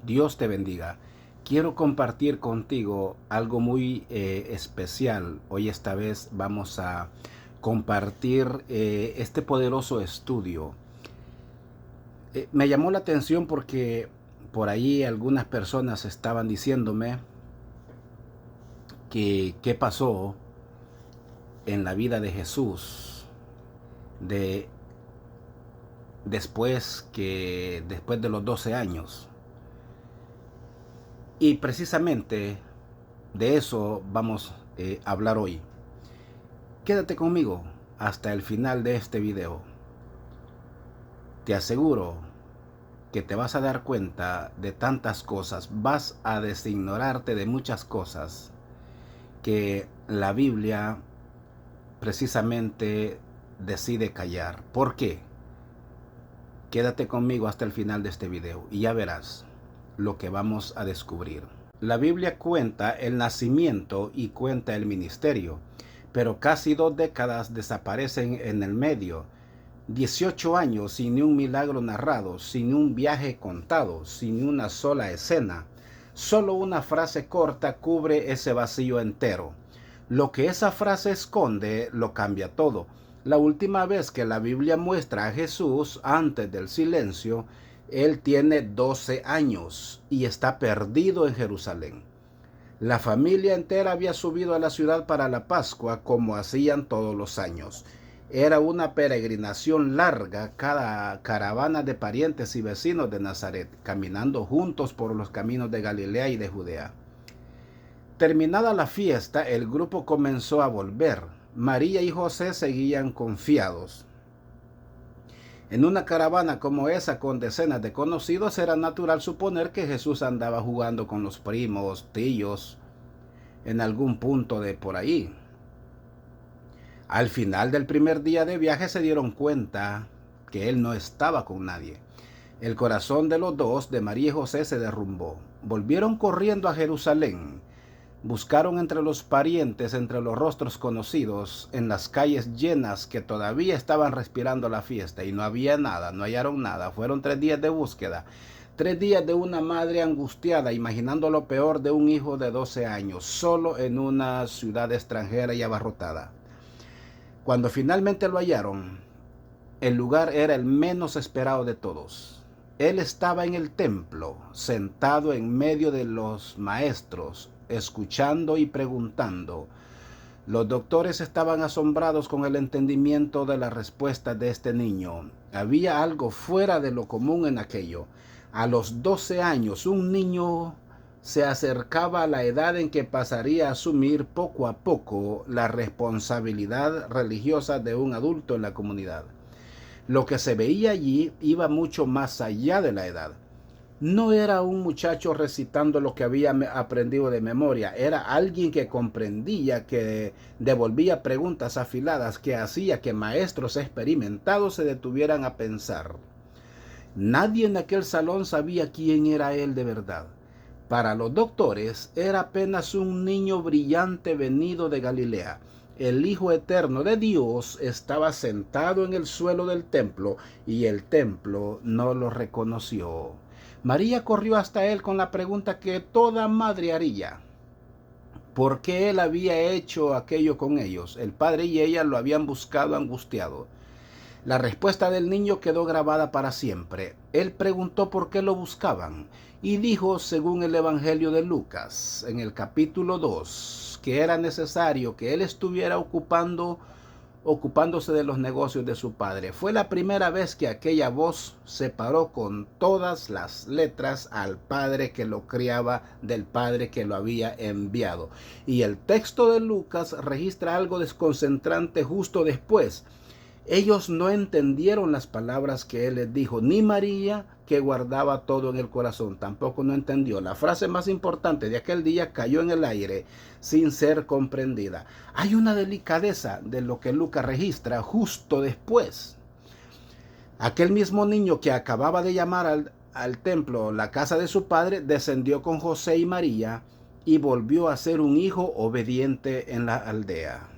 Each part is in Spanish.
Dios te bendiga. Quiero compartir contigo algo muy especial. Hoy esta vez vamos a compartir este poderoso estudio. Me llamó la atención porque por ahí algunas personas estaban diciéndome que qué pasó en la vida de Jesús de después de los 12 años. Y precisamente de eso vamos a hablar hoy. Quédate conmigo hasta el final de este video. Te aseguro que te vas a dar cuenta de tantas cosas, vas a designorarte de muchas cosas que la Biblia precisamente decide callar. ¿Por qué? Quédate conmigo hasta el final de este video y ya verás lo que vamos a descubrir. La Biblia cuenta el nacimiento y cuenta el ministerio, pero casi 2 décadas desaparecen en el medio. 18 años sin ni un milagro narrado, sin un viaje contado, sin una sola escena. Solo una frase corta cubre ese vacío entero. Lo que esa frase esconde lo cambia todo. La última vez que la Biblia muestra a Jesús antes del silencio, él tiene 12 años y está perdido en Jerusalén. La familia entera había subido a la ciudad para la Pascua como hacían todos los años. Era una peregrinación larga, cada caravana de parientes y vecinos de Nazaret, caminando juntos por los caminos de Galilea y de Judea. Terminada la fiesta, el grupo comenzó a volver. María y José seguían confiados. En una caravana como esa, con decenas de conocidos, era natural suponer que Jesús andaba jugando con los primos, tíos, en algún punto de por ahí. Al final del primer día de viaje se dieron cuenta que él no estaba con nadie. El corazón de los dos, de María y José, se derrumbó. Volvieron corriendo a Jerusalén. Buscaron entre los parientes, entre los rostros conocidos, en las calles llenas que todavía estaban respirando la fiesta, y no había nada, no hallaron nada. Fueron 3 días de búsqueda, 3 días de una madre angustiada, imaginando lo peor de un hijo de 12 años, solo en una ciudad extranjera y abarrotada. Cuando finalmente lo hallaron, el lugar era el menos esperado de todos. Él estaba en el templo, sentado en medio de los maestros, escuchando y preguntando. Los doctores estaban asombrados con el entendimiento de la respuesta de este niño. Había algo fuera de lo común en aquello. A los 12 años, un niño se acercaba a la edad en que pasaría a asumir poco a poco la responsabilidad religiosa de un adulto en la comunidad. Lo que se veía allí iba mucho más allá de la edad. No era un muchacho recitando lo que había aprendido de memoria, era alguien que comprendía, que devolvía preguntas afiladas, que hacía que maestros experimentados se detuvieran a pensar. Nadie en aquel salón sabía quién era él de verdad. Para los doctores era apenas un niño brillante venido de Galilea. El Hijo Eterno de Dios estaba sentado en el suelo del templo y el templo no lo reconoció. María corrió hasta él con la pregunta que toda madre haría. ¿Por qué él había hecho aquello con ellos? El padre y ella lo habían buscado angustiado. La respuesta del niño quedó grabada para siempre. Él preguntó por qué lo buscaban y dijo, según el Evangelio de Lucas, en el capítulo 2, que era necesario que él estuviera ocupándose de los negocios de su padre. Fue la primera vez que aquella voz separó con todas las letras al padre que lo criaba del padre que lo había enviado. Y el texto de Lucas registra algo desconcentrante justo después. Ellos no entendieron las palabras que él les dijo, ni María, que guardaba todo en el corazón, tampoco no entendió. La frase más importante de aquel día cayó en el aire sin ser comprendida. Hay una delicadeza de lo que Lucas registra justo después. Aquel mismo niño que acababa de llamar al templo la casa de su padre, descendió con José y María y volvió a ser un hijo obediente en la aldea.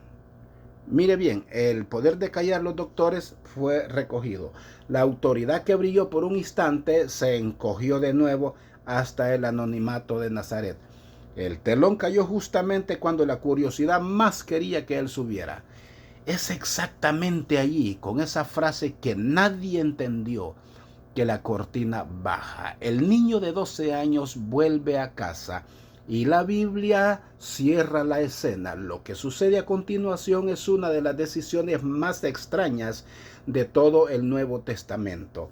Mire bien, el poder de callar los doctores fue recogido. La autoridad que brilló por un instante se encogió de nuevo hasta el anonimato de Nazaret. El telón cayó justamente cuando la curiosidad más quería que él subiera. Es exactamente allí, con esa frase que nadie entendió, que la cortina baja. El niño de 12 años vuelve a casa y la Biblia cierra la escena. Lo que sucede a continuación es una de las decisiones más extrañas de todo el Nuevo Testamento.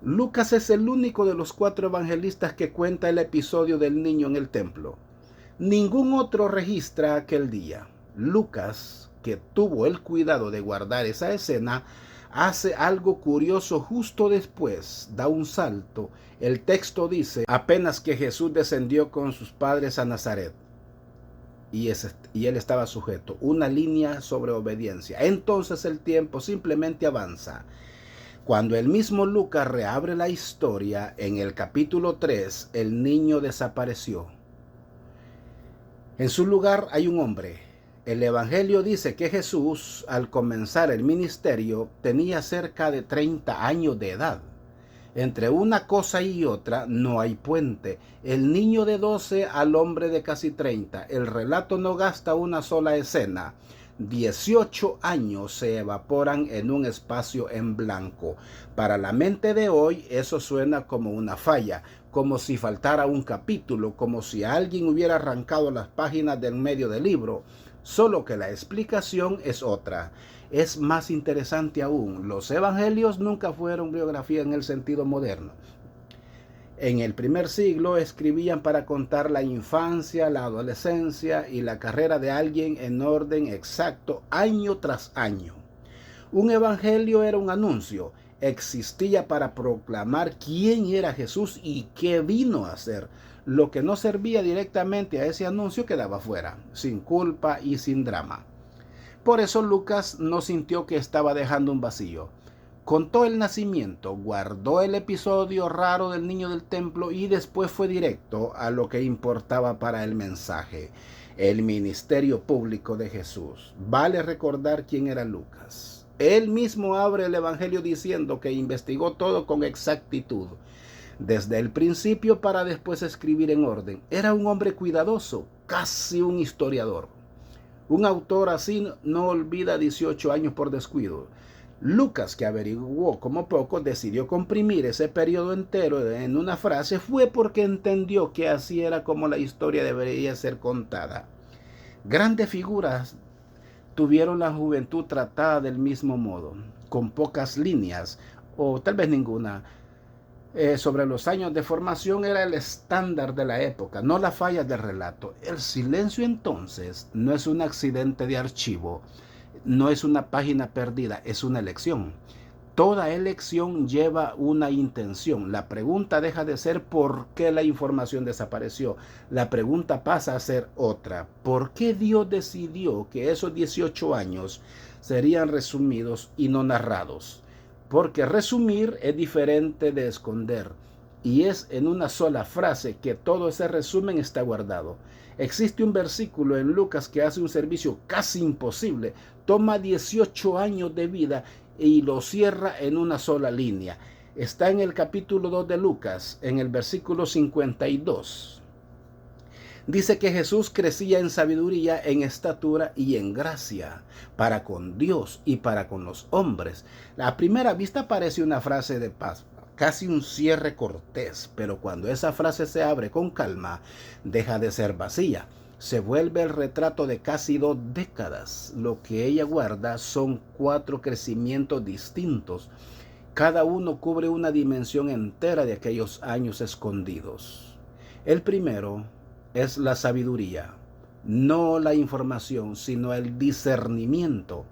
Lucas es el único de los 4 evangelistas que cuenta el episodio del niño en el templo. Ningún otro registra aquel día. Lucas, que tuvo el cuidado de guardar esa escena, hace algo curioso justo después, da un salto. El texto dice, apenas que Jesús descendió con sus padres a Nazaret, y él estaba sujeto, una línea sobre obediencia. Entonces el tiempo simplemente avanza. Cuando el mismo Lucas reabre la historia, en el capítulo 3, el niño desapareció. En su lugar hay un hombre. El Evangelio dice que Jesús, al comenzar el ministerio, tenía cerca de 30 años de edad. Entre una cosa y otra no hay puente. El niño de 12 al hombre de casi 30. El relato no gasta una sola escena. 18 años se evaporan en un espacio en blanco. Para la mente de hoy eso suena como una falla, como si faltara un capítulo, como si alguien hubiera arrancado las páginas del medio del libro. Solo que la explicación es otra. Es más interesante aún. Los evangelios nunca fueron biografía en el sentido moderno. En el primer siglo escribían para contar la infancia, la adolescencia y la carrera de alguien en orden exacto, año tras año. Un evangelio era un anuncio, existía para proclamar quién era Jesús y qué vino a hacer. Lo que no servía directamente a ese anuncio quedaba fuera, sin culpa y sin drama. Por eso Lucas no sintió que estaba dejando un vacío. Contó el nacimiento, guardó el episodio raro del niño del templo y después fue directo a lo que importaba para el mensaje, el ministerio público de Jesús. Vale recordar quién era Lucas. Él mismo abre el evangelio diciendo que investigó todo con exactitud, desde el principio para después escribir en orden. Era un hombre cuidadoso, casi un historiador. Un autor así no olvida 18 años por descuido. Lucas, que averiguó como poco, decidió comprimir ese periodo entero en una frase, fue porque entendió que así era como la historia debería ser contada. Grandes figuras tuvieron la juventud tratada del mismo modo, con pocas líneas, o tal vez ninguna. Sobre los años de formación era el estándar de la época, no las fallas del relato. El silencio entonces no es un accidente de archivo, no es una página perdida, es una elección. Toda elección lleva una intención. La pregunta deja de ser ¿por qué la información desapareció? La pregunta pasa a ser otra. ¿Por qué Dios decidió que esos 18 años serían resumidos y no narrados? Porque resumir es diferente de esconder. Y es en una sola frase que todo ese resumen está guardado. Existe un versículo en Lucas que hace un servicio casi imposible. Toma 18 años de vida y lo cierra en una sola línea. Está en el capítulo 2 de Lucas, en el versículo 52. Dice que Jesús crecía en sabiduría, en estatura y en gracia, para con Dios y para con los hombres. A primera vista parece una frase de paz, casi un cierre cortés, pero cuando esa frase se abre con calma, deja de ser vacía. Se vuelve el retrato de casi 2 décadas. Lo que ella guarda son 4 crecimientos distintos. Cada uno cubre una dimensión entera de aquellos años escondidos. El primero es la sabiduría, no la información, sino el discernimiento.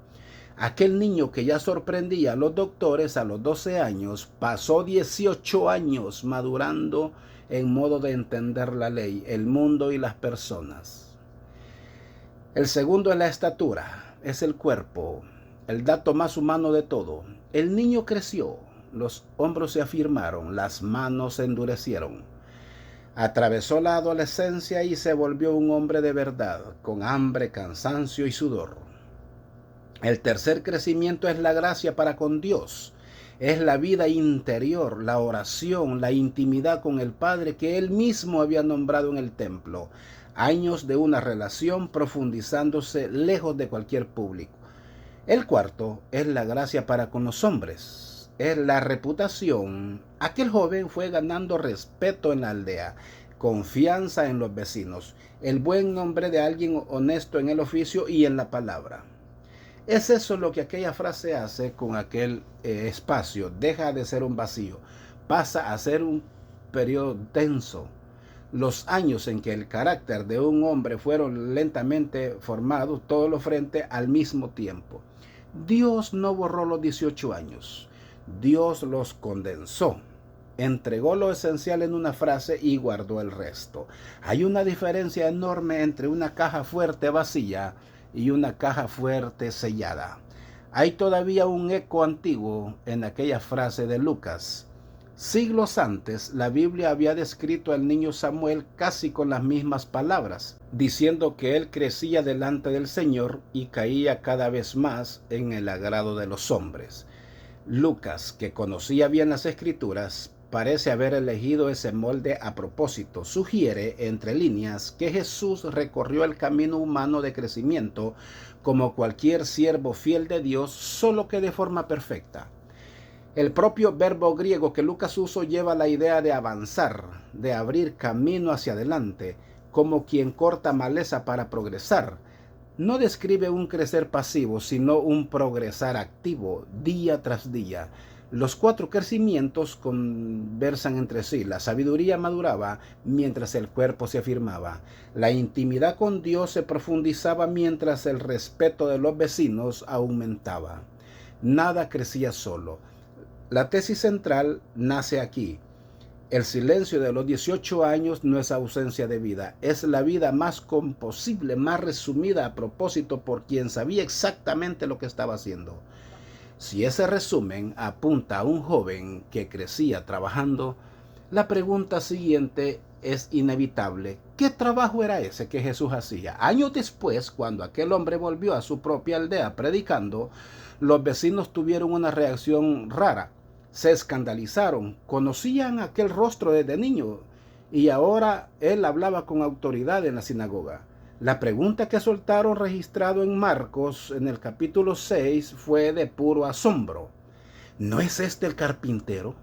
Aquel niño que ya sorprendía a los doctores a los 12 años, pasó 18 años madurando en modo de entender la ley, el mundo y las personas. El segundo es la estatura, es el cuerpo, el dato más humano de todo. El niño creció, los hombros se afirmaron, las manos se endurecieron. Atravesó la adolescencia y se volvió un hombre de verdad, con hambre, cansancio y sudor. El tercer crecimiento es la gracia para con Dios. Es la vida interior, la oración, la intimidad con el Padre que Él mismo había nombrado en el templo. Años de una relación profundizándose lejos de cualquier público. El cuarto es la gracia para con los hombres. Es la reputación. Aquel joven fue ganando respeto en la aldea, confianza en los vecinos, el buen nombre de alguien honesto en el oficio y en la palabra. Es eso lo que aquella frase hace con aquel espacio. Deja de ser un vacío, pasa a ser un periodo denso. Los años en que el carácter de un hombre fueron lentamente formados, todos los frente al mismo tiempo. Dios no borró los 18 años, Dios los condensó. Entregó lo esencial en una frase y guardó el resto. Hay una diferencia enorme entre una caja fuerte vacía y una caja fuerte sellada. Hay todavía un eco antiguo en aquella frase de Lucas. Siglos antes, la Biblia había descrito al niño Samuel casi con las mismas palabras, diciendo que él crecía delante del Señor y caía cada vez más en el agrado de los hombres. Lucas, que conocía bien las Escrituras, parece haber elegido ese molde a propósito. Sugiere, entre líneas, que Jesús recorrió el camino humano de crecimiento como cualquier siervo fiel de Dios, solo que de forma perfecta. El propio verbo griego que Lucas usó lleva la idea de avanzar, de abrir camino hacia adelante, como quien corta maleza para progresar. No describe un crecer pasivo, sino un progresar activo, día tras día. Los 4 crecimientos conversan entre sí. La sabiduría maduraba mientras el cuerpo se afirmaba. La intimidad con Dios se profundizaba mientras el respeto de los vecinos aumentaba. Nada crecía solo. La tesis central nace aquí. El silencio de los 18 años no es ausencia de vida, es la vida más composible, más resumida a propósito por quien sabía exactamente lo que estaba haciendo. Si ese resumen apunta a un joven que crecía trabajando, la pregunta siguiente es inevitable. ¿Qué trabajo era ese que Jesús hacía? Años después, cuando aquel hombre volvió a su propia aldea predicando, los vecinos tuvieron una reacción rara. Se escandalizaron, conocían aquel rostro desde niño y ahora él hablaba con autoridad en la sinagoga. La pregunta que soltaron registrado en Marcos en el capítulo 6 fue de puro asombro. ¿No es este el carpintero?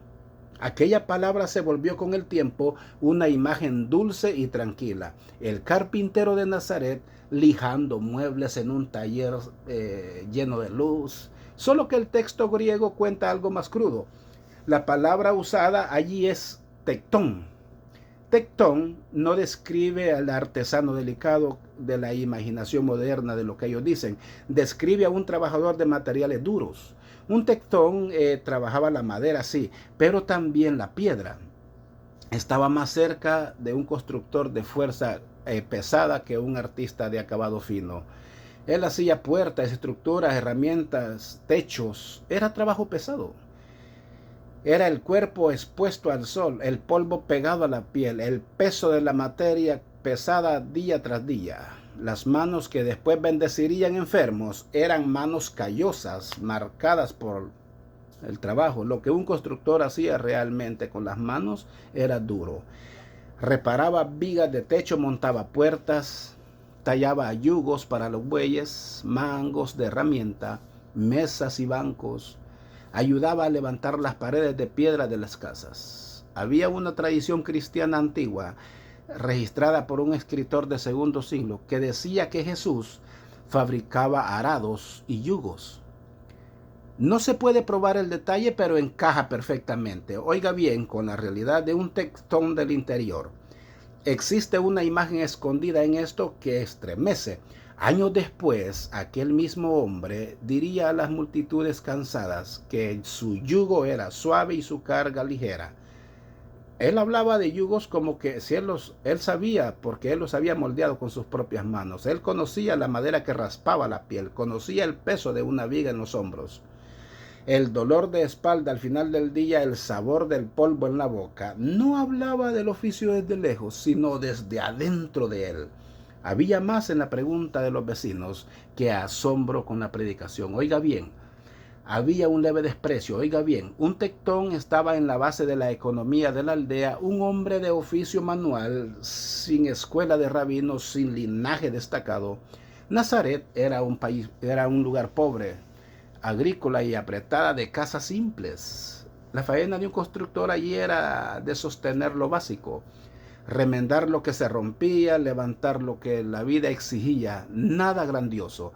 Aquella palabra se volvió con el tiempo una imagen dulce y tranquila. El carpintero de Nazaret lijando muebles en un taller lleno de luz. Solo que el texto griego cuenta algo más crudo. La palabra usada allí es tectón. Tectón no describe al artesano delicado de la imaginación moderna de lo que ellos dicen. Describe a un trabajador de materiales duros. Un tectón trabajaba la madera, sí, pero también la piedra. Estaba más cerca de un constructor de fuerza pesada que un artista de acabado fino. Él hacía puertas, estructuras, herramientas, techos. Era trabajo pesado. Era el cuerpo expuesto al sol, el polvo pegado a la piel, el peso de la materia pesada día tras día. Las manos que después bendecirían enfermos eran manos callosas, marcadas por el trabajo. Lo que un constructor hacía realmente con las manos era duro. Reparaba vigas de techo, montaba puertas, tallaba yugos para los bueyes, mangos de herramienta, mesas y bancos. Ayudaba a levantar las paredes de piedra de las casas. Había una tradición cristiana antigua, registrada por un escritor de segundo siglo, que decía que Jesús fabricaba arados y yugos. No se puede probar el detalle, pero encaja perfectamente. Oiga bien, con la realidad de un tectón del interior. Existe una imagen escondida en esto que estremece. Años después, aquel mismo hombre diría a las multitudes cansadas que su yugo era suave y su carga ligera. Él hablaba de yugos como que si él sabía, porque él los había moldeado con sus propias manos. Él conocía la madera que raspaba la piel, conocía el peso de una viga en los hombros, el dolor de espalda al final del día, el sabor del polvo en la boca. No hablaba del oficio desde lejos, sino desde adentro de él. Había más en la pregunta de los vecinos que asombro con la predicación. Oiga bien, había un leve desprecio. Oiga bien, un tectón estaba en la base de la economía de la aldea, un hombre de oficio manual, sin escuela de rabinos, sin linaje destacado. Nazaret era un lugar pobre, agrícola y apretada de casas simples. La faena de un constructor allí era de sostener lo básico, remendar lo que se rompía, levantar lo que la vida exigía, nada grandioso.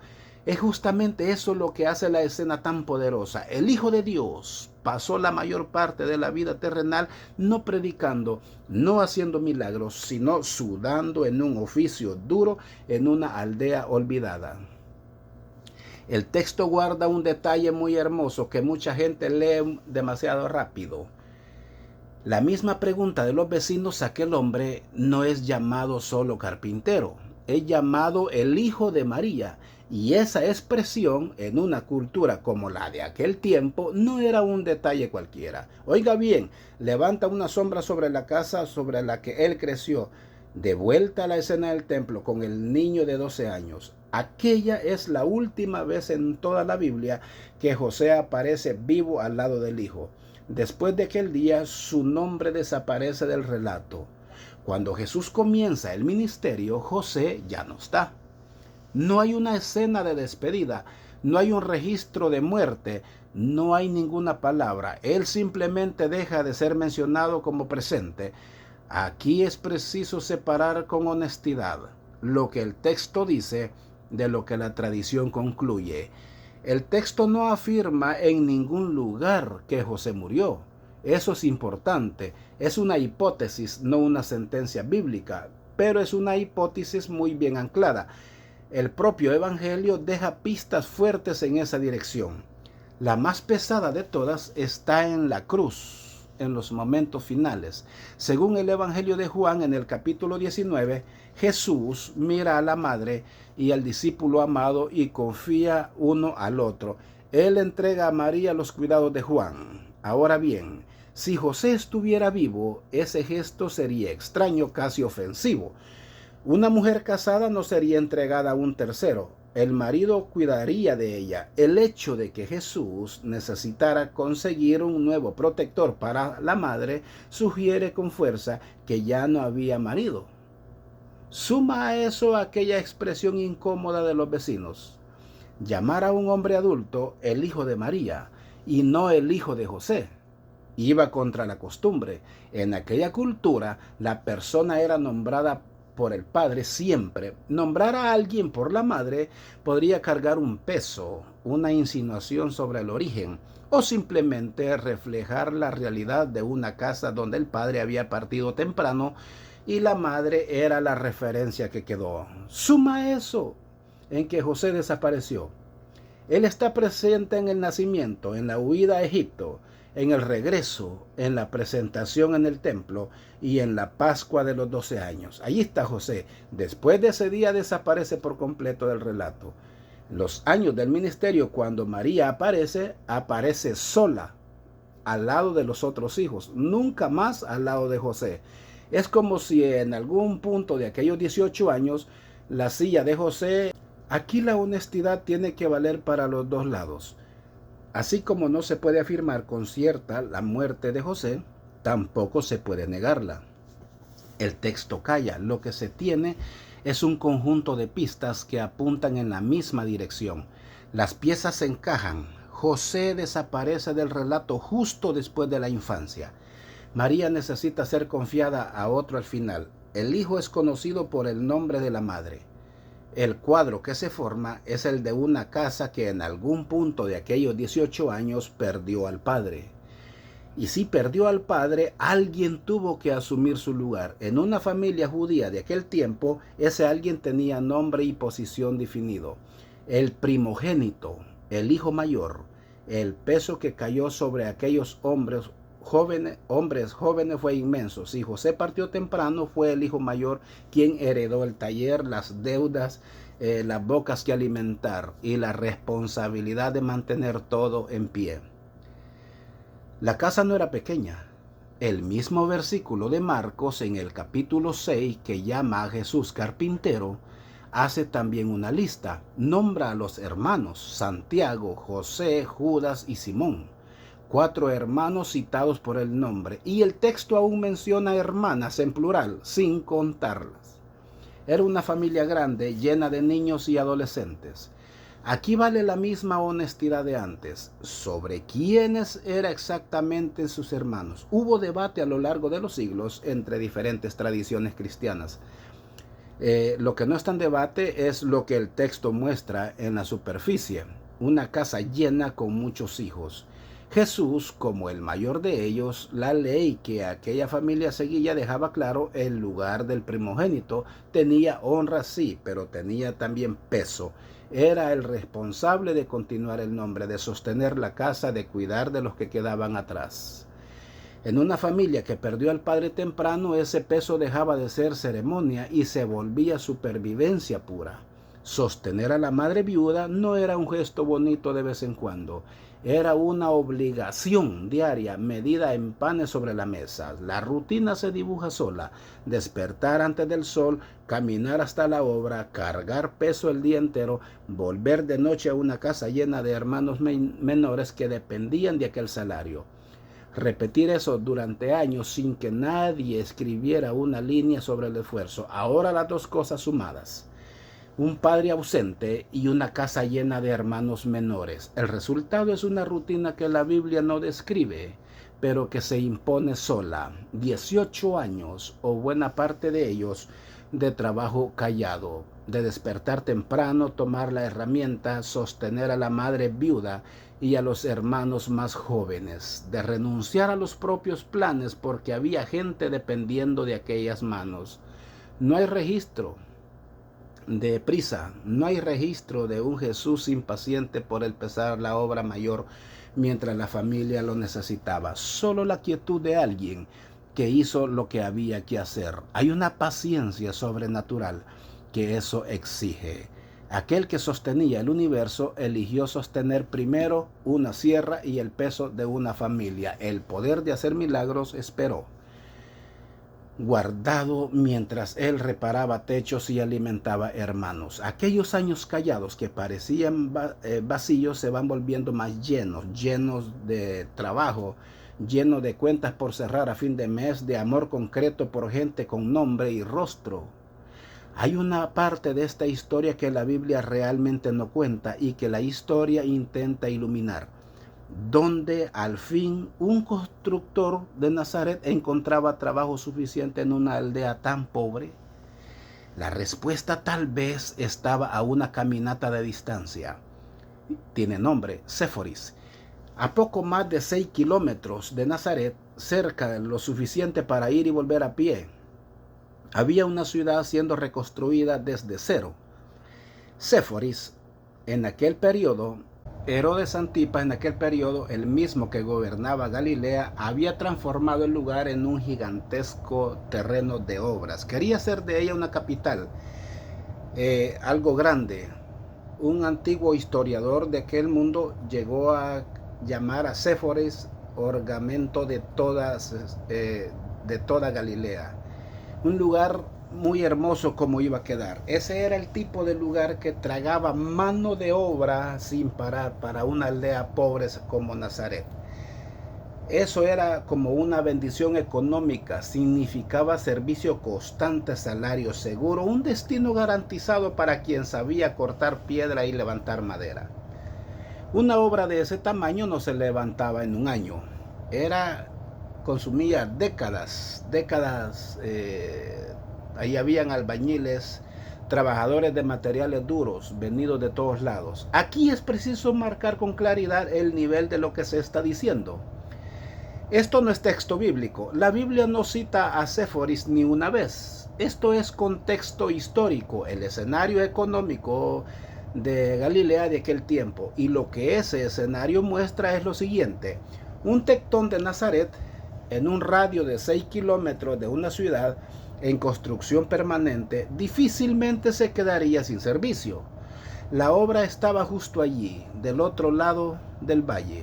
Es justamente eso lo que hace la escena tan poderosa. El Hijo de Dios pasó la mayor parte de la vida terrenal no predicando, no haciendo milagros, sino sudando en un oficio duro en una aldea olvidada. El texto guarda un detalle muy hermoso que mucha gente lee demasiado rápido. La misma pregunta de los vecinos: aquel hombre no es llamado solo carpintero, es llamado el hijo de María. Y esa expresión en una cultura como la de aquel tiempo no era un detalle cualquiera. Oiga bien, levanta una sombra sobre la casa sobre la que él creció. De vuelta a la escena del templo con el niño de 12 años. Aquella es la última vez en toda la Biblia que José aparece vivo al lado del hijo. Después de aquel día, su nombre desaparece del relato. Cuando Jesús comienza el ministerio, José ya no está. No hay una escena de despedida, no hay un registro de muerte, no hay ninguna palabra. Él simplemente deja de ser mencionado como presente. Aquí es preciso separar con honestidad lo que el texto dice de lo que la tradición concluye. El texto no afirma en ningún lugar que José murió. Eso es importante. Es una hipótesis, no una sentencia bíblica, pero es una hipótesis muy bien anclada. El propio Evangelio deja pistas fuertes en esa dirección. La más pesada de todas está en la cruz, en los momentos finales. Según el Evangelio de Juan, en el capítulo 19, Jesús mira a la madre y al discípulo amado y confía uno al otro. Él entrega a María los cuidados de Juan. Ahora bien, si José estuviera vivo, ese gesto sería extraño, casi ofensivo. Una mujer casada no sería entregada a un tercero. El marido cuidaría de ella. El hecho de que Jesús necesitara conseguir un nuevo protector para la madre sugiere con fuerza que ya no había marido. Suma a eso aquella expresión incómoda de los vecinos. Llamar a un hombre adulto el hijo de María y no el hijo de José iba contra la costumbre. En aquella cultura la persona era nombrada por el padre siempre. Nombrar a alguien por la madre podría cargar un peso, una insinuación sobre el origen, o simplemente reflejar la realidad de una casa donde el padre había partido temprano y la madre era la referencia que quedó. Suma eso en que José desapareció. Él está presente en el nacimiento, en la huida a Egipto, en el regreso, en la presentación en el templo y en la Pascua de los 12 años. Allí está José. Después de ese día desaparece por completo del relato. Los años del ministerio, cuando María aparece, aparece sola al lado de los otros hijos, nunca más al lado de José. Es como si en algún punto de aquellos 18 años la silla de José. Aquí la honestidad tiene que valer para los dos lados. Así como no se puede afirmar con cierta la muerte de José, tampoco se puede negarla. El texto calla. Lo que se tiene es un conjunto de pistas que apuntan en la misma dirección. Las piezas se encajan. José desaparece del relato justo después de la infancia. María necesita ser confiada a otro al final. El hijo es conocido por el nombre de la madre. El cuadro que se forma es el de una casa que en algún punto de aquellos 18 años perdió al padre. Y si perdió al padre, alguien tuvo que asumir su lugar. En una familia judía de aquel tiempo, ese alguien tenía nombre y posición definido. El primogénito, el hijo mayor. El peso que cayó sobre aquellos hombres jóvenes fue inmenso. Si José partió temprano, fue el hijo mayor quien heredó el taller, las deudas, las bocas que alimentar y la responsabilidad de mantener todo en pie. La casa no era pequeña. El mismo versículo de Marcos en el capítulo 6, que llama a Jesús carpintero, hace también una lista. Nombra a los hermanos Santiago, José, Judas y Simón, 4 hermanos citados por el nombre, y el texto aún menciona hermanas en plural, sin contarlas. Era una familia grande, llena de niños y adolescentes. Aquí vale la misma honestidad de antes. Sobre quiénes eran exactamente sus hermanos. Hubo debate a lo largo de los siglos entre diferentes tradiciones cristianas. Lo que no está en debate es lo que el texto muestra en la superficie. Una casa llena con muchos hijos. Jesús, como el mayor de ellos, la ley que aquella familia seguía dejaba claro el lugar del primogénito. Tenía honra, sí, pero tenía también peso. Era el responsable de continuar el nombre, de sostener la casa, de cuidar de los que quedaban atrás. En una familia que perdió al padre temprano, ese peso dejaba de ser ceremonia y se volvía supervivencia pura. Sostener a la madre viuda no era un gesto bonito de vez en cuando, era una obligación diaria medida en panes sobre la mesa. La rutina se dibuja sola: despertar antes del sol, caminar hasta la obra, cargar peso el día entero, volver de noche a una casa llena de hermanos menores que dependían de aquel salario. Repetir eso durante años sin que nadie escribiera una línea sobre el esfuerzo. Ahora las dos cosas sumadas: un padre ausente y una casa llena de hermanos menores. El resultado es una rutina que la Biblia no describe, pero que se impone sola. 18 años, o buena parte de ellos, de trabajo callado, de despertar temprano, tomar la herramienta, sostener a la madre viuda y a los hermanos más jóvenes, de renunciar a los propios planes porque había gente dependiendo de aquellas manos. No hay registro de prisa, no hay registro de un Jesús impaciente por empezar la obra mayor mientras la familia lo necesitaba. Solo la quietud de alguien que hizo lo que había que hacer. Hay una paciencia sobrenatural que eso exige. Aquel que sostenía el universo eligió sostener primero una sierra y el peso de una familia. El poder de hacer milagros esperó, guardado mientras él reparaba techos y alimentaba hermanos. Aquellos años callados que parecían vacíos se van volviendo más llenos de trabajo, llenos de cuentas por cerrar a fin de mes, de amor concreto por gente con nombre y rostro. Hay una parte de esta historia que la Biblia realmente no cuenta y que la historia intenta iluminar, donde al fin un constructor de Nazaret encontraba trabajo suficiente en una aldea tan pobre. La respuesta tal vez estaba a una caminata de distancia. Tiene nombre: Séforis. A poco más de 6 kilómetros de Nazaret, cerca de lo suficiente para ir y volver a pie, había una ciudad siendo reconstruida desde cero. Séforis, en aquel periodo, Herodes Antipas, en aquel periodo, el mismo que gobernaba Galilea, había transformado el lugar en un gigantesco terreno de obras. Quería hacer de ella una capital, algo grande. Un antiguo historiador de aquel mundo llegó a llamar a Séforis orgamento de toda Galilea. Un lugar muy hermoso como iba a quedar. Ese era el tipo de lugar que tragaba mano de obra sin parar para una aldea pobre como Nazaret. Eso era como una bendición económica, significaba servicio constante, salario seguro, un destino garantizado para quien sabía cortar piedra y levantar madera. Una obra de ese tamaño no se levantaba en un año, consumía décadas. Ahí habían albañiles, trabajadores de materiales duros, venidos de todos lados. Aquí es preciso marcar con claridad el nivel de lo que se está diciendo. Esto no es texto bíblico. La Biblia no cita a Séforis ni una vez. Esto es contexto histórico, el escenario económico de Galilea de aquel tiempo. Y lo que ese escenario muestra es lo siguiente: un tectón de Nazaret, en un radio de 6 kilómetros de una ciudad en construcción permanente, difícilmente se quedaría sin servicio. La obra estaba justo allí, del otro lado del valle.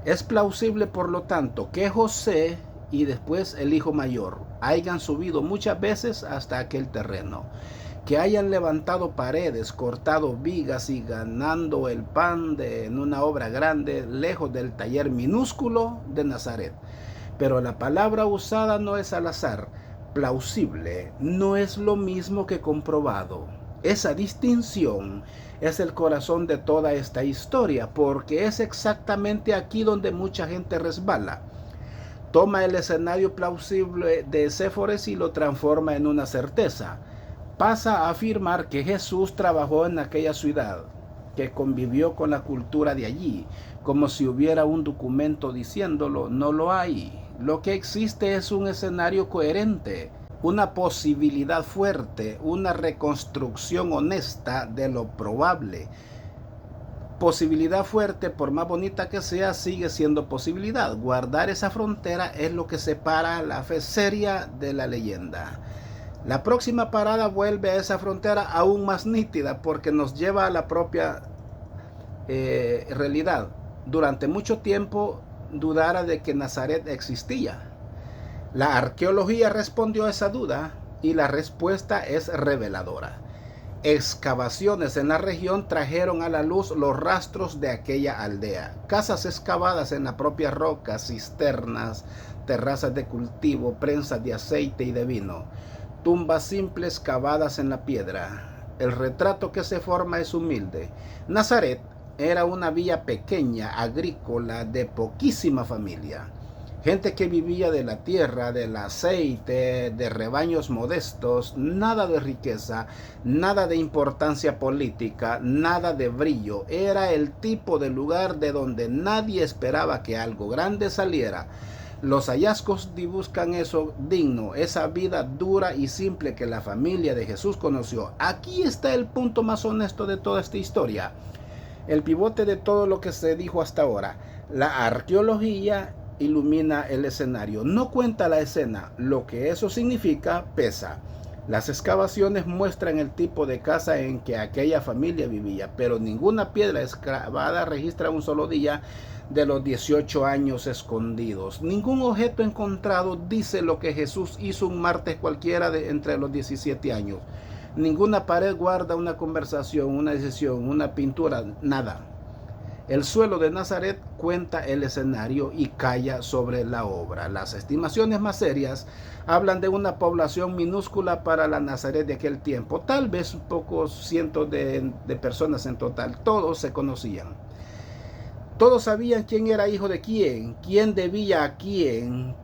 Es plausible, por lo tanto, que José y después el hijo mayor hayan subido muchas veces hasta aquel terreno, que hayan levantado paredes, cortado vigas y ganando el pan en una obra grande lejos del taller minúsculo de Nazaret. Pero la palabra usada no es al azar. Plausible no es lo mismo que comprobado. Esa distinción es el corazón de toda esta historia, porque es exactamente aquí donde mucha gente resbala. Toma el escenario plausible de Séforis y lo transforma en una certeza. Pasa a afirmar que Jesús trabajó en aquella ciudad, que convivió con la cultura de allí, como si hubiera un documento diciéndolo. No lo hay. Lo que existe es un escenario coherente, una posibilidad fuerte, una reconstrucción honesta de lo probable. Posibilidad fuerte, por más bonita que sea, sigue siendo posibilidad. Guardar esa frontera es lo que separa la fe seria de la leyenda. La próxima parada vuelve a esa frontera aún más nítida, porque nos lleva a la propia realidad. Durante mucho tiempo dudara de que Nazaret existía. La arqueología respondió a esa duda y la respuesta es reveladora. Excavaciones en la región trajeron a la luz los rastros de aquella aldea. Casas excavadas en la propia roca, cisternas, terrazas de cultivo, prensas de aceite y de vino, tumbas simples cavadas en la piedra. El retrato que se forma es humilde. Nazaret era una villa pequeña, agrícola, de poquísima familia. Gente que vivía de la tierra, del aceite, de rebaños modestos, nada de riqueza, nada de importancia política, nada de brillo. Era el tipo de lugar de donde nadie esperaba que algo grande saliera. Los hallazgos buscan eso digno, esa vida dura y simple que la familia de Jesús conoció. Aquí está el punto más honesto de toda esta historia. El pivote de todo lo que se dijo hasta ahora. La arqueología ilumina el escenario, no cuenta la escena. Lo que eso significa pesa. Las excavaciones muestran el tipo de casa en que aquella familia vivía, pero ninguna piedra excavada registra un solo día de los 18 años escondidos. Ningún objeto encontrado dice lo que Jesús hizo un martes cualquiera entre los 17 años. Ninguna pared guarda una conversación, una decisión, una pintura, nada. El suelo de Nazaret cuenta el escenario y calla sobre la obra. Las estimaciones más serias hablan de una población minúscula para la Nazaret de aquel tiempo, tal vez pocos cientos de personas en total. Todos se conocían. Todos sabían quién era hijo de quién debía a quién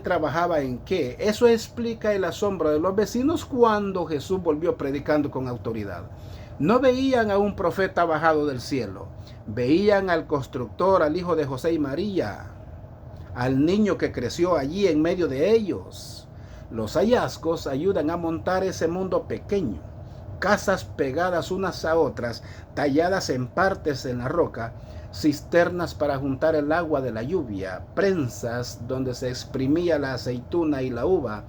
trabajaba en qué. Eso explica el asombro de los vecinos cuando Jesús volvió predicando con autoridad. No veían a un profeta bajado del cielo, veían al constructor, al hijo de José y María, al niño que creció allí en medio de ellos. Los hallazgos ayudan a montar ese mundo pequeño. Casas pegadas unas a otras, talladas en partes en la roca, cisternas para juntar el agua de la lluvia, prensas donde se exprimía la aceituna y la uva,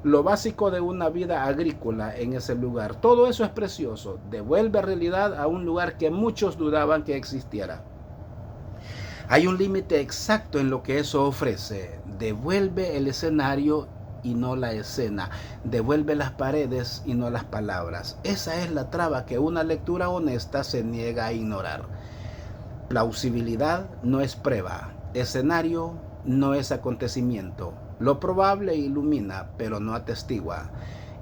lo básico de una vida agrícola en ese lugar. Todo eso es precioso, devuelve realidad a un lugar que muchos dudaban que existiera. Hay un límite exacto en lo que eso ofrece. Devuelve el escenario y no la escena. Devuelve las paredes y no las palabras. Esa es la traba que una lectura honesta se niega a ignorar. Plausibilidad no es prueba. Escenario no es acontecimiento. Lo probable ilumina, pero no atestigua.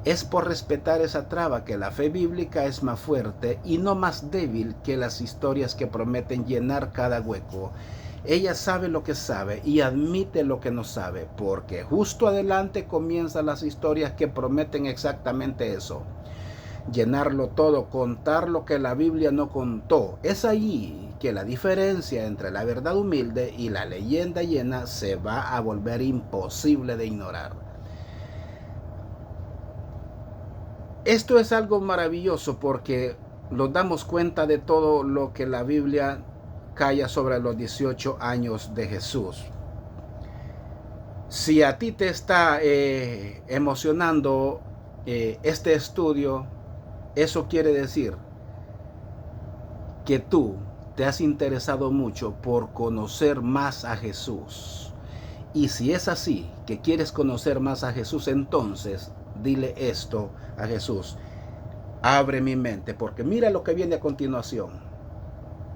Es por respetar esa traba que la fe bíblica es más fuerte y no más débil que las historias que prometen llenar cada hueco. Ella sabe lo que sabe y admite lo que no sabe, porque justo adelante comienzan las historias que prometen exactamente eso. Llenarlo todo, contar lo que la Biblia no contó. Es allí que la diferencia entre la verdad humilde y la leyenda llena se va a volver imposible de ignorar. Esto es algo maravilloso porque nos damos cuenta de todo lo que la Biblia calla sobre los 18 años de Jesús. Si a ti te está emocionando este estudio, eso quiere decir que tú te has interesado mucho por conocer más a Jesús Y si es así, que quieres conocer más a Jesús, entonces dile esto a Jesús: abre mi mente, porque mira lo que viene a continuación.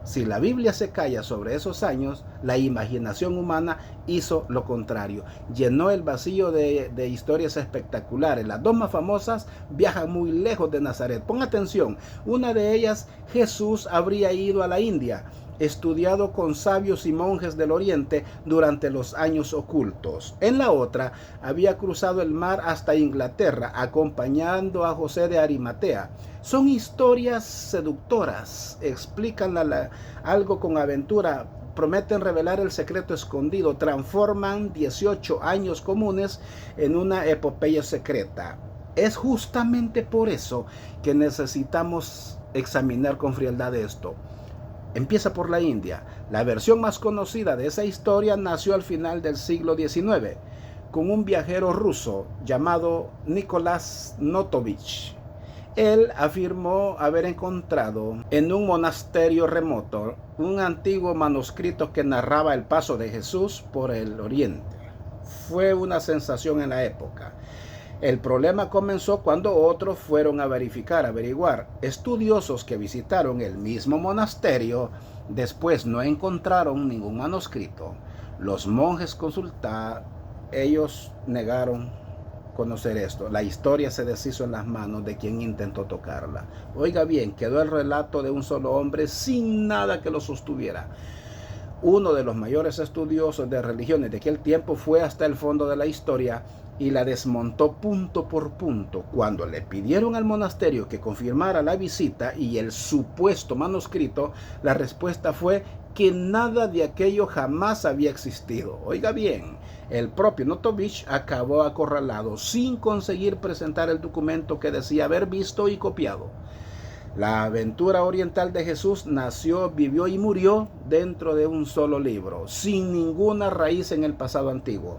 Si la Biblia se calla sobre esos años, la imaginación humana hizo lo contrario. Llenó el vacío de historias espectaculares. Las dos más famosas viajan muy lejos de Nazaret. Pon atención, una de ellas, Jesús habría ido a la India, estudiado con sabios y monjes del Oriente durante los años ocultos. En la otra, había cruzado el mar hasta Inglaterra, acompañando a José de Arimatea. Son historias seductoras, explican algo con aventura, prometen revelar el secreto escondido, transforman 18 años comunes en una epopeya secreta. Es justamente por eso que necesitamos examinar con frialdad esto. Empieza por la India. La versión más conocida de esa historia nació al final del siglo XIX, con un viajero ruso llamado Nicolás Notovich. Él afirmó haber encontrado en un monasterio remoto un antiguo manuscrito que narraba el paso de Jesús por el Oriente. Fue una sensación en la época. El problema comenzó cuando otros fueron a averiguar. Estudiosos que visitaron el mismo monasterio después no encontraron ningún manuscrito. Los monjes consultaron, ellos negaron conocer esto. La historia se deshizo en las manos de quien intentó tocarla. Oiga bien, quedó el relato de un solo hombre sin nada que lo sostuviera. Uno de los mayores estudiosos de religiones de aquel tiempo fue hasta el fondo de la historia y la desmontó punto por punto. Cuando le pidieron al monasterio que confirmara la visita y el supuesto manuscrito, la respuesta fue que nada de aquello jamás había existido. Oiga bien, el propio Notovich acabó acorralado sin conseguir presentar el documento que decía haber visto y copiado. La aventura oriental de Jesús nació, vivió y murió dentro de un solo libro, sin ninguna raíz en el pasado antiguo.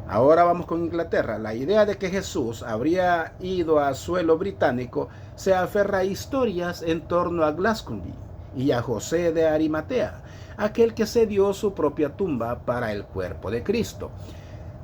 Ahora vamos con Inglaterra. La idea de que Jesús habría ido a suelo británico se aferra a historias en torno a Glastonbury y a José de Arimatea, aquel que cedió su propia tumba para el cuerpo de Cristo.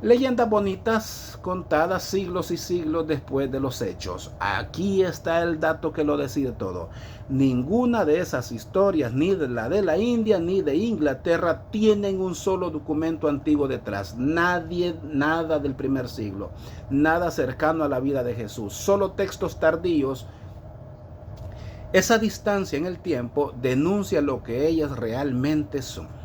Leyendas bonitas contadas siglos y siglos después de los hechos. Aquí está el dato que lo decide todo. Ninguna de esas historias, ni de la India ni de Inglaterra, tienen un solo documento antiguo detrás. Nada del primer siglo. Nada cercano a la vida de Jesús. Solo textos tardíos. Esa distancia en el tiempo denuncia lo que ellas realmente son.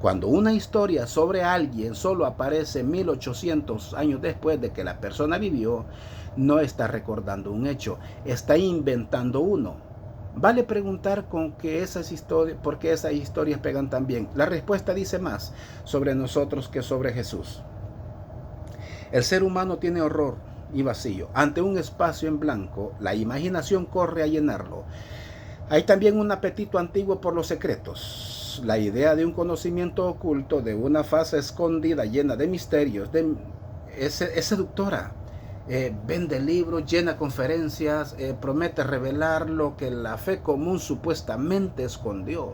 Cuando una historia sobre alguien solo aparece 1800 años después de que la persona vivió, no está recordando un hecho, está inventando uno. Vale preguntar por qué esas historias pegan tan bien. La respuesta dice más sobre nosotros que sobre Jesús. El ser humano tiene horror y vacío. Ante un espacio en blanco, la imaginación corre a llenarlo. Hay también un apetito antiguo por los secretos. La idea de un conocimiento oculto, de una fase escondida llena de misterios, es seductora. Vende libros, llena conferencias, promete revelar lo que la fe común supuestamente escondió.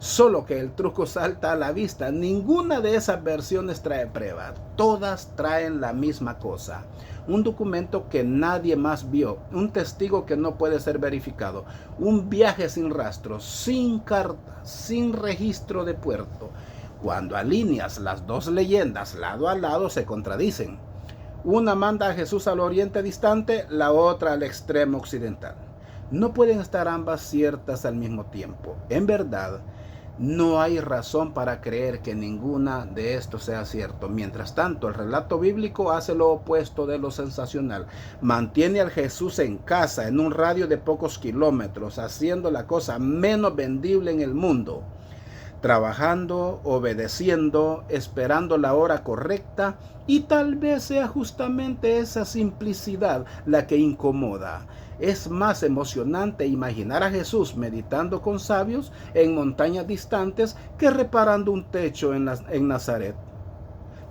Solo que el truco salta a la vista. Ninguna de esas versiones trae prueba. Todas traen la misma cosa. Un documento que nadie más vio. Un testigo que no puede ser verificado. Un viaje sin rastro, sin carta, sin registro de puerto. Cuando alineas las dos leyendas lado a lado se contradicen. Una manda a Jesús al oriente distante, la otra al extremo occidental. No pueden estar ambas ciertas al mismo tiempo. En verdad, no hay razón para creer que ninguna de estos sea cierto. Mientras tanto, el relato bíblico hace lo opuesto de lo sensacional. Mantiene al Jesús en casa, en un radio de pocos kilómetros, haciendo la cosa menos vendible en el mundo. Trabajando, obedeciendo, esperando la hora correcta, y tal vez sea justamente esa simplicidad la que incomoda. Es más emocionante imaginar a Jesús meditando con sabios en montañas distantes que reparando un techo en Nazaret.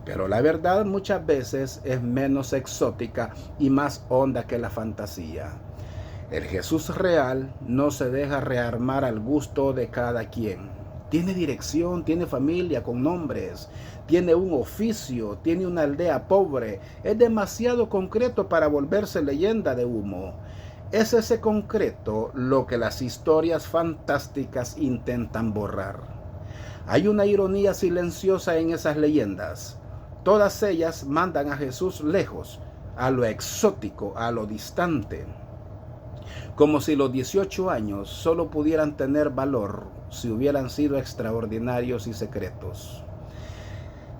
Pero la verdad muchas veces es menos exótica y más honda que la fantasía. El Jesús real no se deja rearmar al gusto de cada quien. Tiene dirección, tiene familia con nombres, tiene un oficio, tiene una aldea pobre. Es demasiado concreto para volverse leyenda de humo. Es ese concreto lo que las historias fantásticas intentan borrar. Hay una ironía silenciosa en esas leyendas. Todas ellas mandan a Jesús lejos, a lo exótico, a lo distante. Como si los 18 años solo pudieran tener valor si hubieran sido extraordinarios y secretos.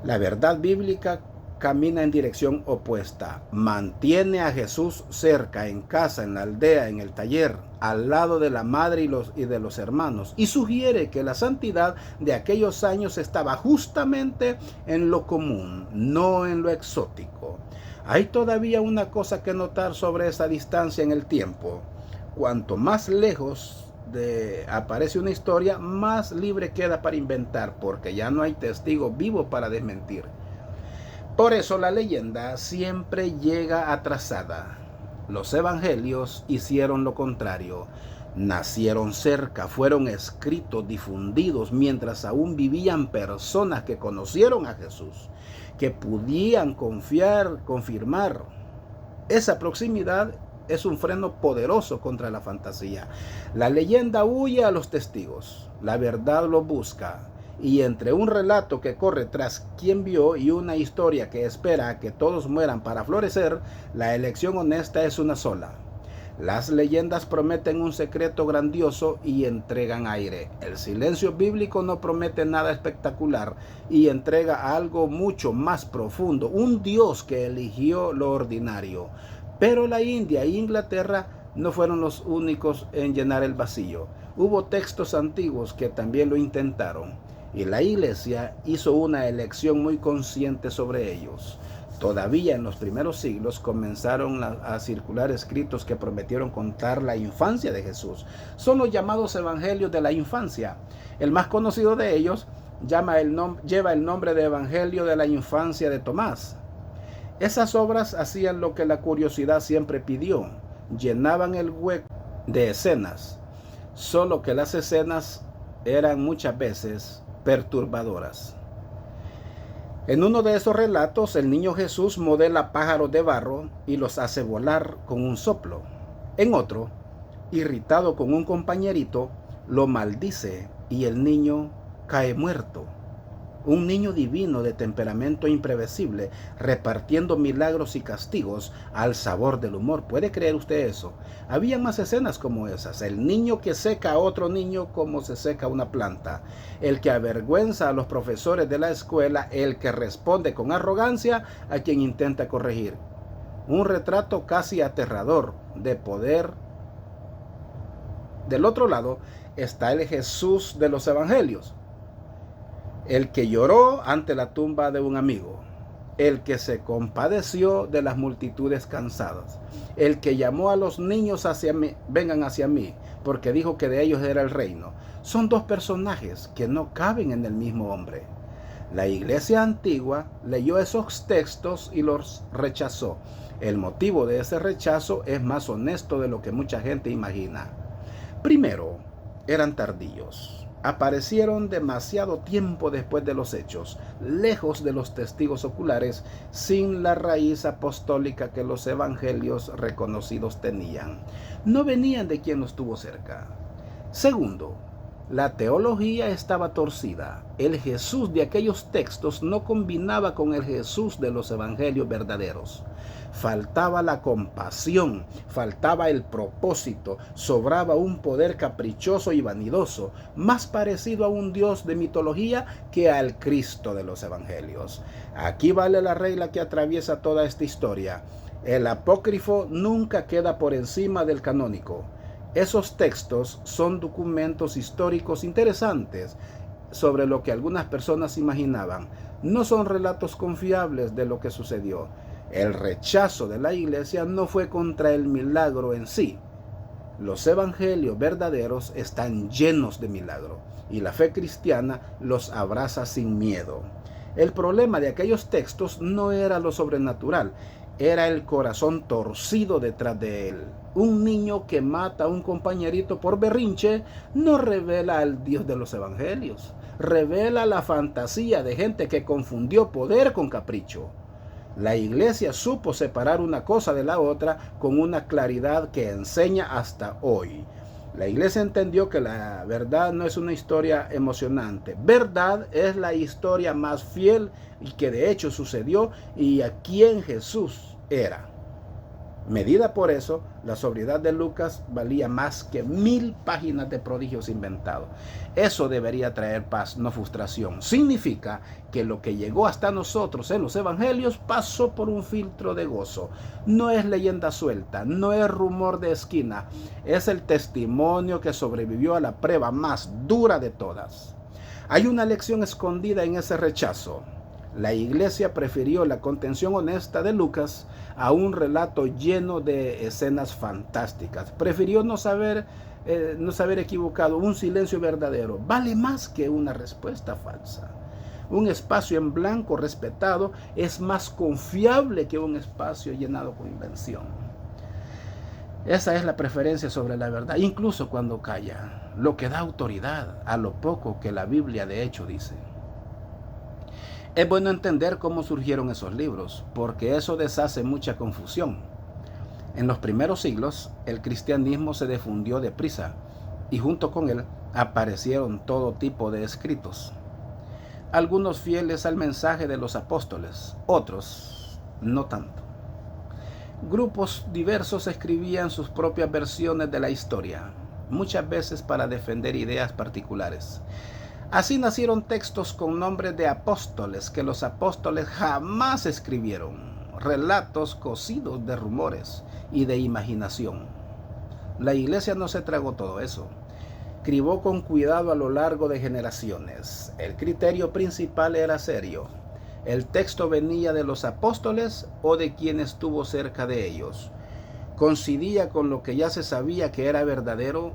La verdad bíblica camina en dirección opuesta. Mantiene a Jesús cerca, en casa, en la aldea, en el taller, al lado de la madre y de los hermanos, y sugiere que la santidad de aquellos años estaba justamente en lo común, no en lo exótico. Hay todavía una cosa que notar sobre esa distancia en el tiempo. Cuanto más lejos aparece una historia, más libre queda para inventar, porque ya no hay testigo vivo para desmentir. Por eso la leyenda siempre llega atrasada. Los evangelios hicieron lo contrario. Nacieron cerca, fueron escritos, difundidos, mientras aún vivían personas que conocieron a Jesús, que podían confirmar. Esa proximidad es un freno poderoso contra la fantasía. La leyenda huye a los testigos, la verdad lo busca. Y entre un relato que corre tras quien vio y una historia que espera a que todos mueran para florecer, la elección honesta es una sola. Las leyendas prometen un secreto grandioso y entregan aire. El silencio bíblico no promete nada espectacular y entrega algo mucho más profundo, un Dios que eligió lo ordinario. Pero la India e Inglaterra no fueron los únicos en llenar el vacío. Hubo textos antiguos que también lo intentaron. Y la Iglesia hizo una elección muy consciente sobre ellos. Todavía en los primeros siglos comenzaron a circular escritos que prometieron contar la infancia de Jesús. Son los llamados evangelios de la infancia. El más conocido de ellos lleva el nombre de Evangelio de la Infancia de Tomás. Esas obras hacían lo que la curiosidad siempre pidió. Llenaban el hueco de escenas, solo que las escenas eran muchas veces perturbadoras. En uno de esos relatos, el niño Jesús modela pájaros de barro y los hace volar con un soplo. En otro, irritado con un compañerito, lo maldice y el niño cae muerto. Un niño divino de temperamento imprevisible, repartiendo milagros y castigos al sabor del humor. ¿Puede creer usted eso? Había más escenas como esas. El niño que seca a otro niño como se seca una planta. El que avergüenza a los profesores de la escuela. El que responde con arrogancia a quien intenta corregir. Un retrato casi aterrador de poder. Del otro lado está el Jesús de los evangelios. El que lloró ante la tumba de un amigo, el que se compadeció de las multitudes cansadas, el que llamó a los niños vengan hacia mí, porque dijo que de ellos era el reino. Son dos personajes que no caben en el mismo hombre. La iglesia antigua leyó esos textos y los rechazó. El motivo de ese rechazo es más honesto de lo que mucha gente imagina. Primero, eran tardíos. Aparecieron demasiado tiempo después de los hechos, lejos de los testigos oculares, sin la raíz apostólica que los evangelios reconocidos tenían. No venían de quien los tuvo cerca. Segundo, la teología estaba torcida. El Jesús de aquellos textos no combinaba con el Jesús de los evangelios verdaderos. Faltaba la compasión, faltaba el propósito, sobraba un poder caprichoso y vanidoso, más parecido a un Dios de mitología que al Cristo de los evangelios. Aquí vale la regla que atraviesa toda esta historia. El apócrifo nunca queda por encima del canónico. Esos textos son documentos históricos interesantes sobre lo que algunas personas imaginaban. No son relatos confiables de lo que sucedió. El rechazo de la iglesia no fue contra el milagro en sí. Los evangelios verdaderos están llenos de milagro y la fe cristiana los abraza sin miedo. El problema de aquellos textos no era lo sobrenatural, era el corazón torcido detrás de él. Un niño que mata a un compañerito por berrinche no revela al Dios de los evangelios. Revela la fantasía de gente que confundió poder con capricho. La iglesia supo separar una cosa de la otra con una claridad que enseña hasta hoy. La iglesia entendió que la verdad no es una historia emocionante. Verdad es la historia más fiel y que de hecho sucedió y a quien Jesús era. Medida por eso, la sobriedad de Lucas valía más que 1000 páginas de prodigios inventados. Eso debería traer paz, no frustración. Significa que lo que llegó hasta nosotros en los evangelios pasó por un filtro de gozo. No es leyenda suelta, no es rumor de esquina, es el testimonio que sobrevivió a la prueba más dura de todas. Hay una lección escondida en ese rechazo. La iglesia prefirió la contención honesta de Lucas a un relato lleno de escenas fantásticas. Prefirió no saber equivocado. Un silencio verdadero vale más que una respuesta falsa. Un espacio en blanco respetado es más confiable que un espacio llenado con invención. Esa es la preferencia sobre la verdad, incluso cuando calla, lo que da autoridad a lo poco que la Biblia de hecho dice. Es bueno entender cómo surgieron esos libros, porque eso deshace mucha confusión. En los primeros siglos, el cristianismo se difundió deprisa y junto con él aparecieron todo tipo de escritos. Algunos fieles al mensaje de los apóstoles, otros no tanto. Grupos diversos escribían sus propias versiones de la historia, muchas veces para defender ideas particulares. Así nacieron textos con nombres de apóstoles que los apóstoles jamás escribieron, relatos cosidos de rumores y de imaginación. La iglesia no se tragó todo eso. Cribó con cuidado a lo largo de generaciones. El criterio principal era serio. El texto venía de los apóstoles o de quien estuvo cerca de ellos. Coincidía con lo que ya se sabía que era verdadero,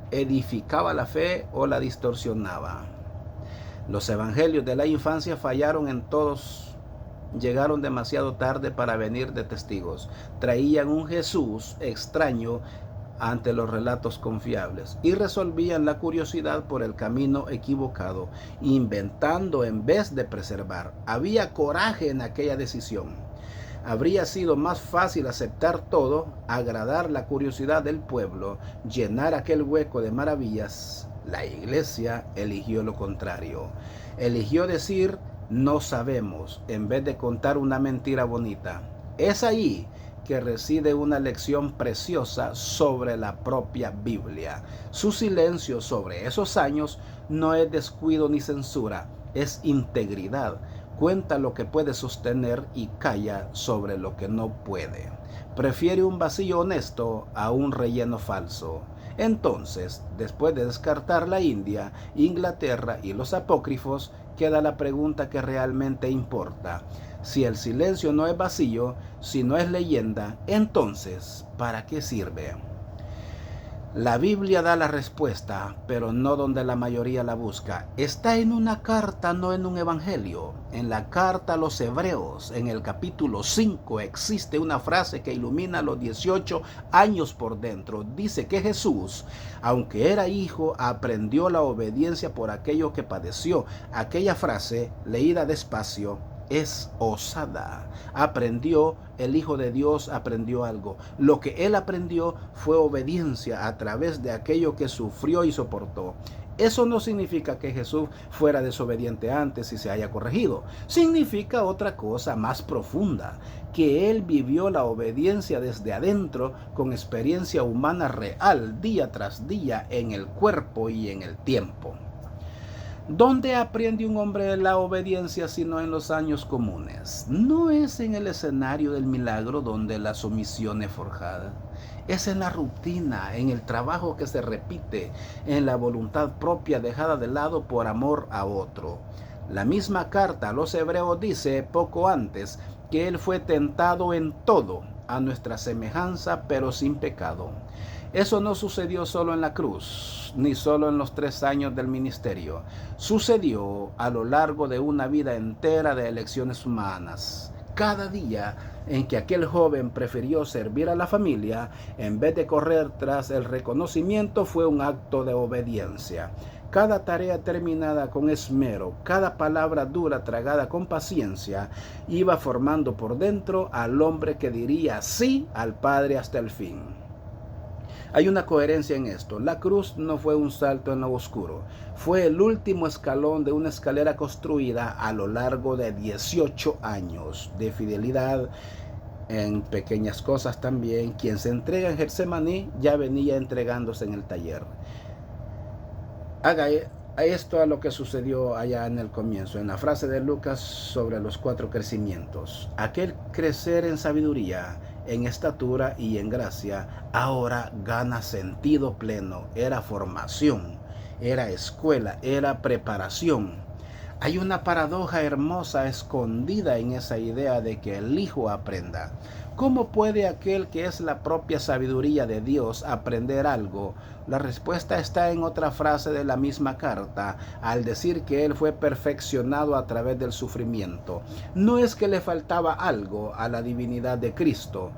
edificaba la fe o la distorsionaba. Los evangelios de la infancia fallaron en todos. Llegaron demasiado tarde para venir de testigos. Traían un Jesús extraño ante los relatos confiables y resolvían la curiosidad por el camino equivocado, inventando en vez de preservar. Había coraje en aquella decisión. Habría sido más fácil aceptar todo, agradar la curiosidad del pueblo, llenar aquel hueco de maravillas. La iglesia eligió lo contrario. Eligió decir no sabemos en vez de contar una mentira bonita. Es ahí que reside una lección preciosa sobre la propia Biblia. Su silencio sobre esos años no es descuido ni censura, es integridad. Cuenta lo que puede sostener y calla sobre lo que no puede. Prefiere un vacío honesto a un relleno falso. Entonces, después de descartar la India, Inglaterra y los apócrifos, queda la pregunta que realmente importa. Si el silencio no es vacío, si no es leyenda, entonces, ¿para qué sirve? La Biblia da la respuesta, pero no donde la mayoría la busca. Está en una carta, no en un evangelio. En la carta a los Hebreos, en el capítulo 5, existe una frase que ilumina los 18 años por dentro. Dice que Jesús, aunque era hijo, aprendió la obediencia por aquello que padeció. Aquella frase, leída despacio, es osada. Aprendió, el Hijo de Dios aprendió algo. Lo que él aprendió fue obediencia a través de aquello que sufrió y soportó. Eso no significa que Jesús fuera desobediente antes y se haya corregido. Significa otra cosa más profunda, que él vivió la obediencia desde adentro con experiencia humana real, día tras día, en el cuerpo y en el tiempo. ¿Dónde aprende un hombre la obediencia sino en los años comunes? No es en el escenario del milagro donde la sumisión es forjada. Es en la rutina, en el trabajo que se repite, en la voluntad propia dejada de lado por amor a otro. La misma carta a los Hebreos dice poco antes que él fue tentado en todo, a nuestra semejanza, pero sin pecado. Eso no sucedió solo en la cruz, ni solo en los 3 años del ministerio. Sucedió a lo largo de una vida entera de elecciones humanas. Cada día en que aquel joven prefirió servir a la familia en vez de correr tras el reconocimiento fue un acto de obediencia. Cada tarea terminada con esmero, cada palabra dura tragada con paciencia, iba formando por dentro al hombre que diría sí al Padre hasta el fin. Hay una coherencia en esto. La cruz no fue un salto en lo oscuro, fue el último escalón de una escalera construida a lo largo de 18 años de fidelidad en pequeñas cosas también. Quien se entrega en Getsemaní ya venía entregándose en el taller. Haga esto a lo que sucedió allá en el comienzo, en la frase de Lucas sobre los 4 crecimientos. Aquel crecer en sabiduría, en estatura y en gracia, ahora gana sentido pleno. Era formación, era escuela, era preparación. Hay una paradoja hermosa escondida en esa idea de que el Hijo aprenda. ¿Cómo puede aquel que es la propia sabiduría de Dios aprender algo? La respuesta está en otra frase de la misma carta, al decir que Él fue perfeccionado a través del sufrimiento. No es que le faltaba algo a la divinidad de Cristo,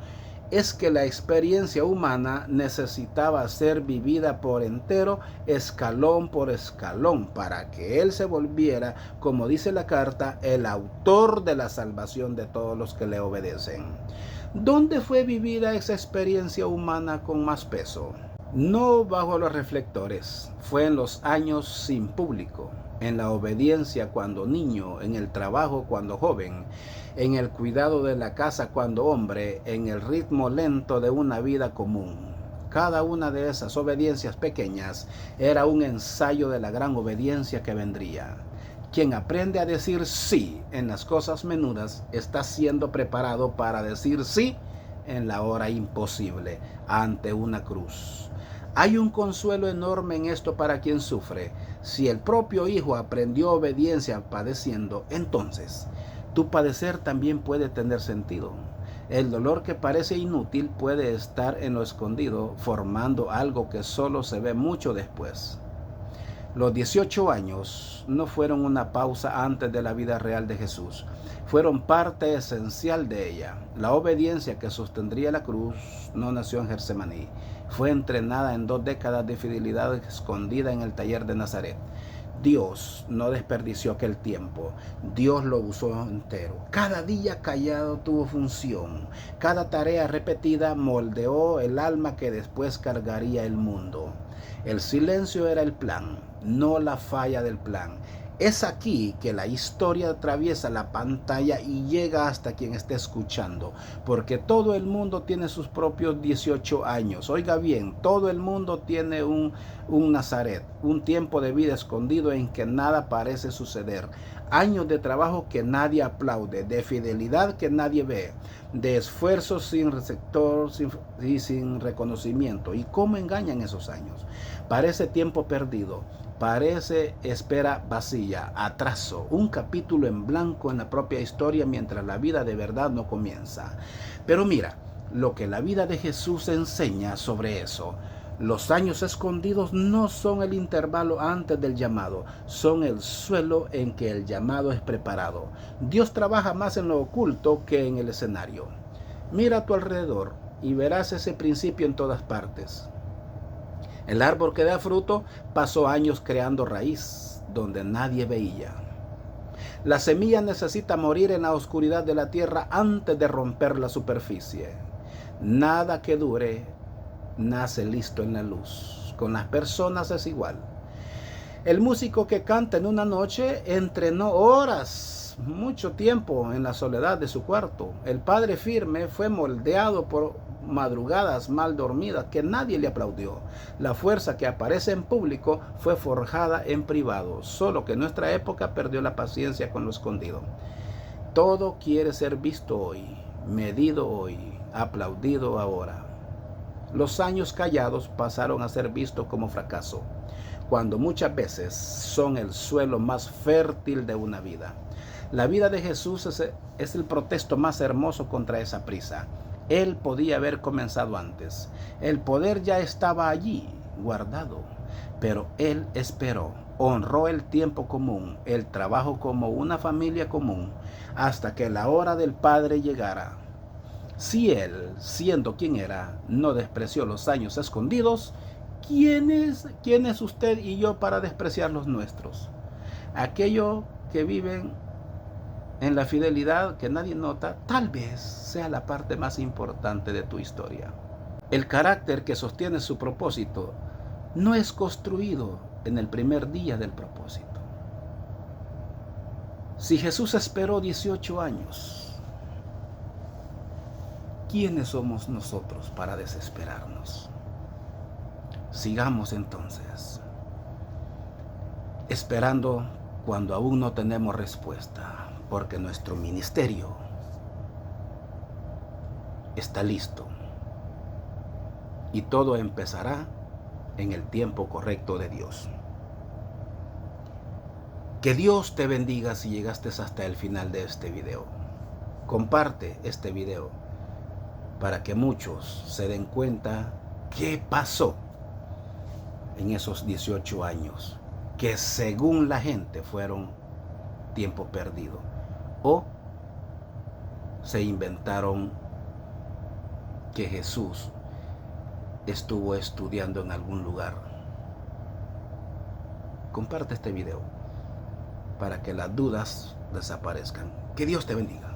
es que la experiencia humana necesitaba ser vivida por entero, escalón por escalón, para que Él se volviera, como dice la carta, el autor de la salvación de todos los que le obedecen. ¿Dónde fue vivida esa experiencia humana con más peso? No bajo los reflectores, fue en los años sin público, en la obediencia cuando niño, en el trabajo cuando joven, en el cuidado de la casa cuando hombre, en el ritmo lento de una vida común. Cada una de esas obediencias pequeñas era un ensayo de la gran obediencia que vendría. Quien aprende a decir sí en las cosas menudas está siendo preparado para decir sí en la hora imposible, ante una cruz. Hay un consuelo enorme en esto para quien sufre. Si el propio Hijo aprendió obediencia padeciendo, entonces tu padecer también puede tener sentido. El dolor que parece inútil puede estar en lo escondido, formando algo que solo se ve mucho después. Los 18 años no fueron una pausa antes de la vida real de Jesús, fueron parte esencial de ella. La obediencia que sostendría la cruz no nació en Getsemaní, fue entrenada en 2 décadas de fidelidad escondida en el taller de Nazaret. Dios no desperdició aquel tiempo, Dios lo usó entero. Cada día callado tuvo función, cada tarea repetida moldeó el alma que después cargaría el mundo. El silencio era el plan, no la falla del plan. Es aquí que la historia atraviesa la pantalla y llega hasta quien esté escuchando, porque todo el mundo tiene sus propios 18 años. Oiga bien, todo el mundo tiene un Nazaret, un tiempo de vida escondido en que nada parece suceder. Años de trabajo que nadie aplaude, de fidelidad que nadie ve, de esfuerzo sin receptor y sin reconocimiento. ¿Y cómo engañan esos años? Parece tiempo perdido. Parece espera vacía, atraso, un capítulo en blanco en la propia historia mientras la vida de verdad no comienza. Pero mira, lo que la vida de Jesús enseña sobre eso. Los años escondidos no son el intervalo antes del llamado, son el suelo en que el llamado es preparado. Dios trabaja más en lo oculto que en el escenario. Mira a tu alrededor y verás ese principio en todas partes. El árbol que da fruto pasó años creando raíz donde nadie veía. La semilla necesita morir en la oscuridad de la tierra antes de romper la superficie. Nada que dure nace listo en la luz. Con las personas es igual. El músico que canta en una noche entrenó horas, mucho tiempo en la soledad de su cuarto. El padre firme fue moldeado por madrugadas mal dormidas que nadie le aplaudió. La fuerza que aparece en público fue forjada en privado, solo que en nuestra época perdió la paciencia con lo escondido. Todo quiere ser visto hoy, medido hoy, aplaudido ahora. Los años callados pasaron a ser vistos como fracaso, cuando muchas veces son el suelo más fértil de una vida. La vida de Jesús es el protesto más hermoso contra esa prisa. Él podía haber comenzado antes. El poder ya estaba allí, guardado. Pero Él esperó, honró el tiempo común, el trabajo como una familia común, hasta que la hora del Padre llegara. Si Él, siendo quien era, no despreció los años escondidos, ¿quién es usted y yo para despreciar los nuestros? Aquello que viven en la fidelidad que nadie nota, tal vez sea la parte más importante de tu historia. El carácter que sostiene su propósito no es construido en el primer día del propósito. Si Jesús esperó 18 años, ¿quiénes somos nosotros para desesperarnos? Sigamos entonces, esperando cuando aún no tenemos respuesta, porque nuestro ministerio está listo y todo empezará en el tiempo correcto de Dios. Que Dios te bendiga si llegaste hasta el final de este video. Comparte este video para que muchos se den cuenta qué pasó en esos 18 años, que según la gente fueron tiempo perdido, o se inventaron que Jesús estuvo estudiando en algún lugar. Comparte este video para que las dudas desaparezcan. Que Dios te bendiga.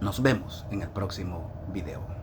Nos vemos en el próximo video.